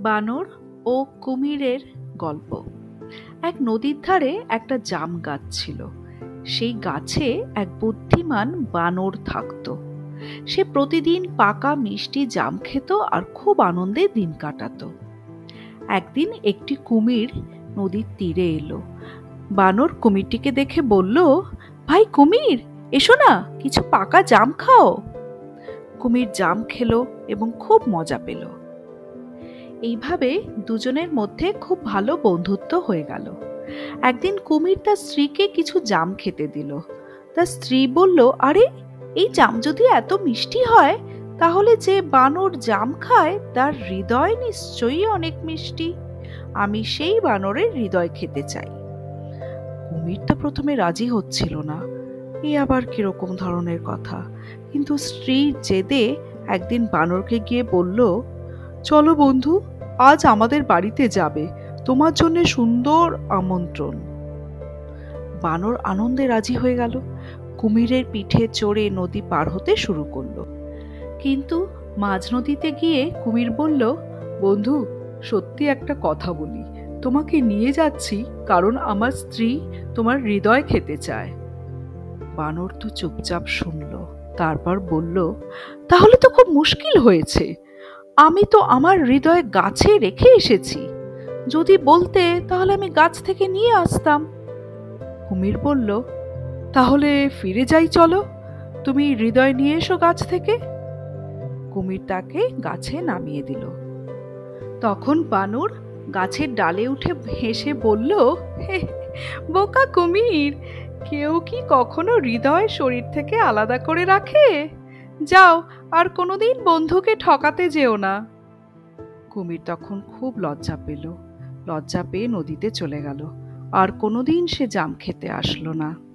বানর ও কুমিরের গল্প। এক নদীর ধারে একটা জাম গাছ ছিল। সেই গাছে এক বুদ্ধিমান বানর থাকতো। সে প্রতিদিন পাকা মিষ্টি জাম খেত আর খুব আনন্দে দিন কাটাতো। একদিন একটি কুমির নদীর তীরে এলো। বানর কুমিরটিকে দেখে বলল, ভাই কুমির, এসো না, কিছু পাকা জাম খাও। কুমির জাম খেলো এবং খুব মজা পেল। এইভাবে দুজনের মধ্যে খুব ভালো বন্ধুত্ব হয়ে গেল। একদিন কুমির তার স্ত্রীকে কিছু জাম খেতে দিল। তার স্ত্রী বলল, আরে, এই জাম যদি এত মিষ্টি হয়, তাহলে যে বানর জাম খায় তার হৃদয় নিশ্চয়ই অনেক মিষ্টি। আমি সেই বানরের হৃদয় খেতে চাই। কুমির তো প্রথমে রাজি হচ্ছিল না, এ আবার কিরকম ধরনের কথা। কিন্তু স্ত্রীর জেদে একদিন বানরকে গিয়ে বলল, চলো বন্ধু, আজ আমাদের বাড়িতে যাবে, তোমার জন্য সুন্দর আমন্ত্রণ। বানর আনন্দে রাজি হয়ে গেল। কুমিরের পিঠে চড়ে নদী পার হতে শুরু করলো। কিন্তু মাঝ নদীতে গিয়ে কুমির বলল, বন্ধু, সত্যি একটা কথা বলি, তোমাকে নিয়ে যাচ্ছি কারণ আমার স্ত্রী তোমার হৃদয় খেতে চায়। বানর তো চুপচাপ শুনলো, তারপর বলল, তাহলে তো খুব মুশকিল হয়েছে। আমি তো আমার হৃদয় গাছে রেখে এসেছি, যদি বলতে তাহলে আমি গাছ থেকে নিয়ে আসতাম। কুমির বলল, তাহলে ফিরে যাই, চলো, তুমি হৃদয় নিয়ে এসো গাছ থেকে। কুমির তাকে গাছে নামিয়ে দিল। তখন বানর গাছের ডালে উঠে হেসে বলল, বোকা কুমির, কেউ কি কখনো হৃদয় শরীর থেকে আলাদা করে রাখে? যাও, আর কোনোদিন বন্ধুকে ঠকাতে যেও না। কুমির তখন খুব লজ্জা পেল। লজ্জা পেয়ে নদীতে চলে গেল। আর কোনোদিন সে জাম খেতে আসলো না।